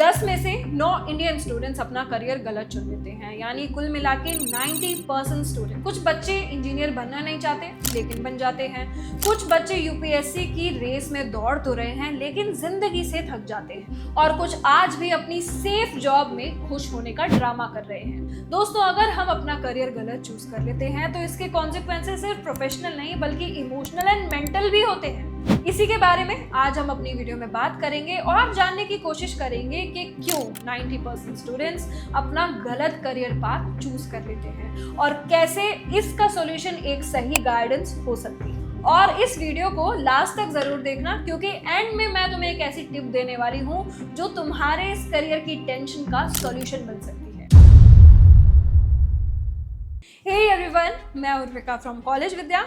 10 में से 9 Indian students अपना करियर गलत चुन लेते हैं, यानी कुल मिला के 90% स्टूडेंट। कुछ बच्चे इंजीनियर बनना नहीं चाहते लेकिन बन जाते हैं। कुछ बच्चे यूपीएससी की रेस में दौड़ तो रहे हैं लेकिन जिंदगी से थक जाते हैं। और कुछ आज भी अपनी सेफ जॉब में खुश होने का ड्रामा कर रहे हैं। दोस्तों, अगर हम अपना करियर गलत चूज कर लेते हैं तो इसके कॉन्सिक्वेंसेस सिर्फ प्रोफेशनल नहीं बल्कि इमोशनल एंड मेंटल भी होते हैं। इसी के बारे में आज हम अपनी वीडियो में बात करेंगे और जानने की कोशिश करेंगे कि क्यों 90% स्टूडेंट्स अपना गलत करियर पाथ चूज कर लेते हैं और कैसे इसका सॉल्यूशन एक सही गाइडेंस हो सकती है। और इस वीडियो को लास्ट तक जरूर देखना क्योंकि एंड में मैं तुम्हें एक ऐसी टिप देने वाली हूँ जो तुम्हारे इस करियर की टेंशन का सॉल्यूशन बन सकती है। Hey everyone, मैं Urvika from College Vidya.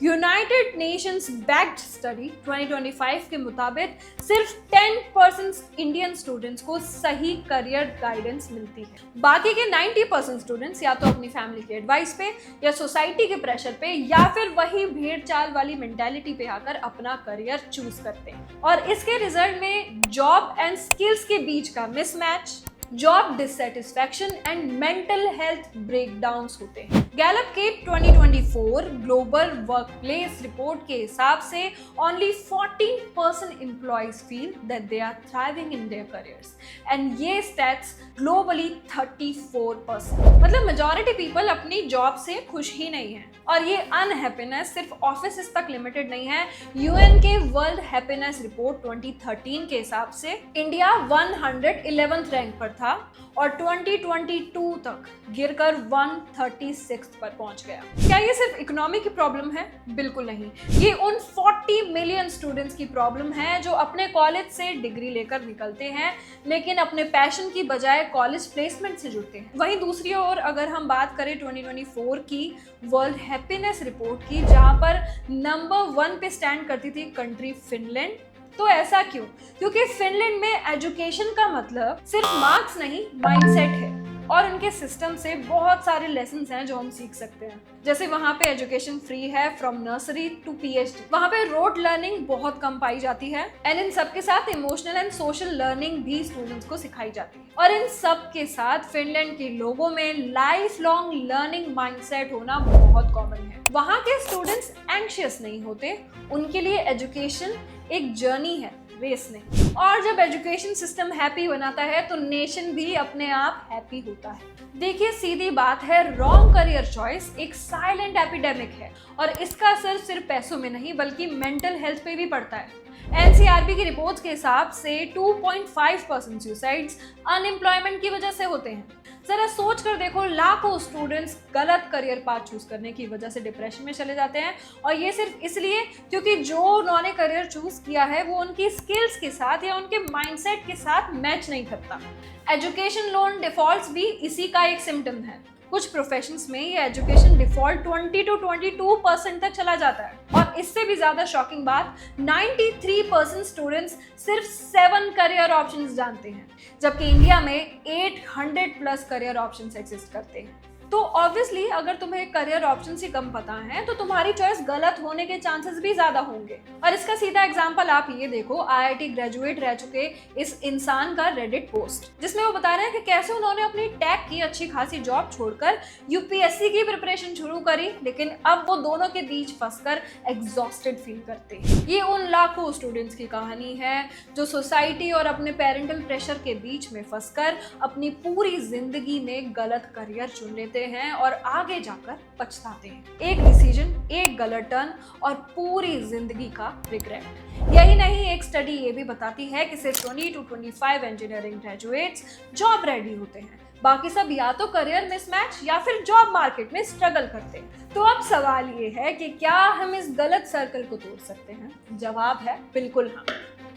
United Nations backed study 2025 के मुताबिक सिर्फ 10% इंडियन स्टूडेंट्स को सही करियर गाइडेंस मिलती है। बाकी के 90% स्टूडेंट्स या तो अपनी फैमिली के एडवाइस पे या सोसाइटी के प्रेशर पे या फिर वही भेड़ चाल वाली मेंटालिटी पे आकर अपना करियर चूज करते हैं और इसके रिजल्ट में जॉब एंड स्किल्स के बीच का mismatch, job dissatisfaction and mental health breakdowns होते हैं। गैलप के 2024 ग्लोबल वर्कप्लेस रिपोर्ट के हिसाब से only 14% employees feel that they are thriving in their careers and ये स्टैट्स ग्लोबली 34%। मतलब मेजॉरिटी पीपल अपनी जॉब से खुश ही नहीं है। और ये अनहैप्पीनेस सिर्फ ऑफिस तक लिमिटेड नहीं है। यूएन के वर्ल्ड हैप्पीनेस रिपोर्ट 2013 के हिसाब से इंडिया 111th रैंक पर था और 2022 तक गिरकर 136 पर पहुंच गया। क्या ये सिर्फ इकोनॉमी की प्रॉब्लम है? बिल्कुल नहीं, ये उन 40 मिलियन स्टूडेंट्स की प्रॉब्लम है जो अपने कॉलेज से डिग्री लेकर निकलते हैं लेकिन अपने पैशन की बजाय कॉलेज प्लेसमेंट से जुड़ते हैं। वहीं दूसरी ओर अगर हम बात करें 2024 की वर्ल्ड हैप्पीनेस रिपोर्ट की, जहां पर नंबर 1 पे स्टैंड करती थी कंट्री फिनलैंड। तो ऐसा क्यों? क्योंकि फिनलैंड में एजुकेशन का मतलब सिर्फ मार्क्स नहीं, माइंडसेट है और उनके सिस्टम से बहुत सारे लेसन्स हैं जो हम सीख सकते हैं। जैसे वहाँ पे एजुकेशन फ्री है फ्रॉम नर्सरी टू पीएचडी। वहाँ पे रोड लर्निंग बहुत कम पाई जाती है एंड इन सब के साथ इमोशनल एंड सोशल लर्निंग भी स्टूडेंट्स को सिखाई जाती है। और इन सब के साथ फिनलैंड के लोगों में लाइफ लॉन्ग लर्निंग माइंडसेट होना बहुत कॉमन है। वहाँ के स्टूडेंट्स एंग्शियस नहीं होते, उनके लिए एजुकेशन एक जर्नी है, रेस नहीं। और जब एजुकेशन सिस्टम हैप्पी बनाता है तो नेशन भी अपने आप हैप्पी होता है। देखिए, सीधी बात है, रॉन्ग करियर चॉइस एक साइलेंट एपिडेमिक है और इसका असर सिर्फ पैसों में नहीं बल्कि मेंटल हेल्थ पे भी पड़ता है। एनसीआरबी की रिपोर्ट्स के हिसाब से 2.5% सुसाइड्स अनएम्प्लॉयमेंट की वजह से होते हैं। जरा सोच कर देखो, लाखों स्टूडेंट्स गलत करियर पाथ चूज करने की वजह से डिप्रेशन में चले जाते हैं और ये सिर्फ इसलिए क्योंकि जो उन्होंने करियर चूज किया है वो उनकी स्किल्स के साथ या उनके माइंडसेट के साथ मैच नहीं करता। एजुकेशन लोन डिफॉल्ट्स भी इसी का एक सिम्टम है। कुछ प्रोफेशंस में ये एजुकेशन डिफॉल्ट 20 to 22% तक चला जाता है और इससे भी ज्यादा शॉकिंग बात, 93% स्टूडेंट्स सिर्फ 7 करियर ऑप्शंस जानते हैं जबकि इंडिया में 800 प्लस करियर ऑप्शंस एग्जिस्ट करते हैं। तो ऑब्वियसली अगर तुम्हें करियर ऑप्शंस ही कम पता है तो तुम्हारी चॉइस गलत होने के चांसेस भी ज्यादा होंगे। और इसका सीधा एग्जांपल आप ये देखो, आईआईटी ग्रेजुएट रह चुके इस इंसान का रेडिट पोस्ट जिसमें वो बता रहे हैं कि कैसे उन्होंने अपनी टैग की अच्छी खासी जॉब छोड़कर यूपीएससी की प्रिपरेशन शुरू करी लेकिन अब वो दोनों के बीच फंसकर एग्जॉस्टेड फील करते हैं। ये उन लाखों स्टूडेंट्स की कहानी है जो सोसाइटी और अपने पेरेंटल प्रेशर के बीच में फंसकर अपनी पूरी जिंदगी में गलत करियर चुन लेते हैं और आगे जाकर पछताते हैं। एक डिसीजन, एक गलत टर्न और पूरी जिंदगी का रिग्रेट। यही नहीं, एक स्टडी ये भी बताती है कि सिर्फ 20 to 25 engineering graduates job ready होते हैं, बाकी सब या तो करियर मिसमैच या फिर जॉब मार्केट में स्ट्रगल करते हैं। तो अब सवाल ये है कि क्या हम इस गलत सर्कल को तोड़ सकते हैं? जवाब है बिल्कुल हाँ।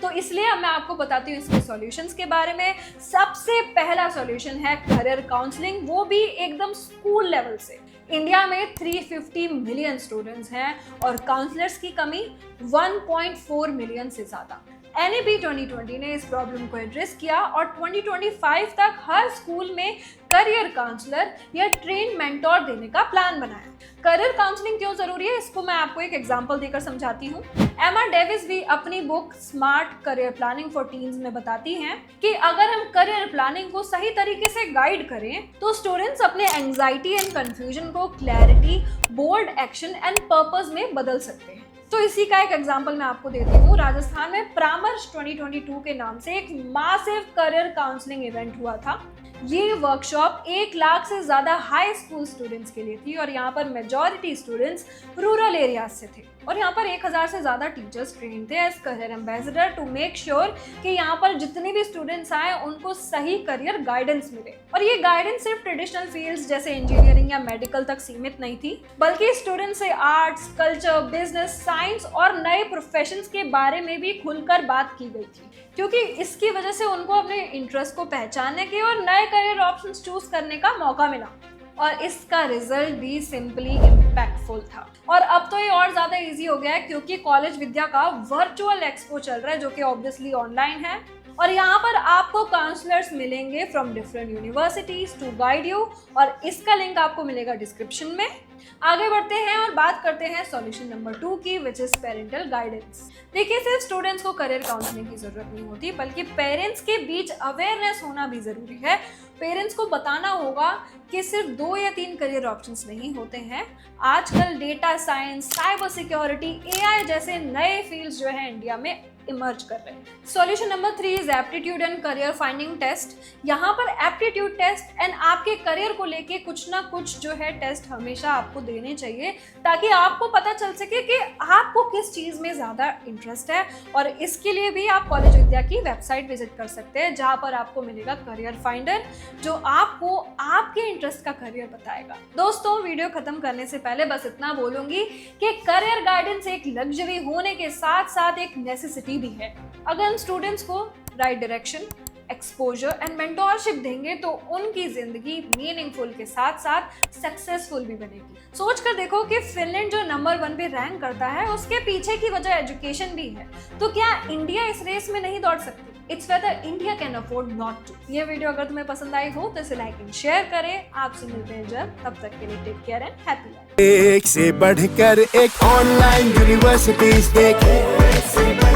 तो इसलिए मैं आपको बताती हूँ इसके सॉल्यूशंस के बारे में। सबसे पहला सॉल्यूशन है करियर काउंसलिंग, वो भी एकदम स्कूल लेवल से। इंडिया में 350 मिलियन स्टूडेंट्स हैं और काउंसलर्स की कमी 1.4 मिलियन से ज्यादा। NEP 2020 ने इस प्रॉब्लम को एड्रेस किया और 2025 तक हर स्कूल में करियर काउंसलर या ट्रेन मेंटोर देने का प्लान बनाया। करियर काउंसलिंग क्यों जरूरी है, इसको मैं आपको एक एग्जांपल देकर समझाती हूँ। एमा डेविस भी अपनी book smart career planning for teens में बताती हैं कि अगर हम करियर प्लानिंग को सही तरीके से गाइड करें तो स्टूडेंट्स अपने एंजाइटी एंड कंफ्यूजन को clarity, bold action and purpose में बदल सकते हैं। तो इसी का एक एग्जांपल मैं आपको देती हूँ। राजस्थान में परामर्श 2022 के नाम से एक मासिव करियर काउंसलिंग इवेंट हुआ था। ये वर्कशॉप 1 लाख से ज्यादा हाई स्कूल स्टूडेंट्स के लिए थी और यहाँ पर मेजॉरिटी स्टूडेंट्स रूरल एरियाज से थे और यहाँ पर 1000 से ज्यादा टीचर्स ट्रेन थे as career ambassador to make sure कि यहाँ पर जितने भी स्टूडेंट्स आए उनको सही करियर गाइडेंस मिले। और ये गाइडेंस सिर्फ ट्रेडिशनल फील्ड्स जैसे इंजीनियरिंग या मेडिकल तक सीमित नहीं थी, बल्कि स्टूडेंट्स से आर्ट्स, कल्चर, बिजनेस, साइंस और नए प्रोफेशंस के बारे में भी खुलकर बात की गई थी, क्योंकि इसकी वजह से उनको अपने इंटरेस्ट को पहचानने के और नए करियर ऑप्शंस चूज करने का मौका मिला और इसका रिजल्ट भी सिंपली इम्पैक्टफुल था। और अब तो ये और ज्यादा इजी हो गया है क्योंकि कॉलेज विद्या का वर्चुअल एक्सपो चल रहा है जो कि ऑब्वियसली ऑनलाइन है और यहाँ पर आपको काउंसलर्स मिलेंगे from different universities to guide you और इसका लिंक आपको मिलेगा डिस्क्रिप्शन में। आगे बढ़ते हैं और बात करते हैं सॉल्यूशन नंबर 2 की, विच इज पेरेंटल गाइडेंस। देखिए, सिर्फ स्टूडेंट्स को करियर काउंसलिंग की जरूरत नहीं होती बल्कि पेरेंट्स के बीच अवेयरनेस होना भी जरूरी है। पेरेंट्स को बताना होगा कि सिर्फ 2 या 3 करियर ऑप्शंस नहीं होते हैं। आजकल data science, cyber security, AI जैसे नए फील्ड्स जो है इंडिया में इमर्ज कर रहे हैं। Solution number 3 is aptitude and career finding test. यहाँ पर एप्टीट्यूड टेस्ट एंड आपके करियर को लेके कुछ ना कुछ जो है टेस्ट हमेशा आपको देने चाहिए ताकि आपको पता चल सके कि आपको किस चीज में ज्यादा इंटरेस्ट है। और इसके लिए भी आप कॉलेज विद्या की वेबसाइट विजिट कर सकते हैं जहाँ पर आपको मिलेगा करियर फाइंडर जो आपको आपके इंटरेस्ट का करियर बताएगा। दोस्तों, वीडियो खत्म करने से पहले बस इतना बोलूंगी कि करियर गाइडेंस एक लग्जरी होने के साथ साथ एक नेसेसिटी भी है। अगर हम स्टूडेंट्स को right direction, exposure and mentorship देंगे तो उनकी जिंदगी मीनिंगफुल के साथ साथ सक्सेसफुल भी बनेगी। सोच कर देखो कि फिनलैंड जो नंबर 1 पे रैंक करता है उसके पीछे की वजह एजुकेशन भी है, तो क्या इंडिया इस रेस में नहीं दौड़ सकती? It's whether India can afford not to. ये वीडियो अगर तुम्हें पसंद आई हो तो इसे लाइक एंड शेयर करें। आपसे मिलते हैं जल्द, तब तक के लिए take care and happy life. एक से बढ़कर एक ऑनलाइन यूनिवर्सिटीज देखें।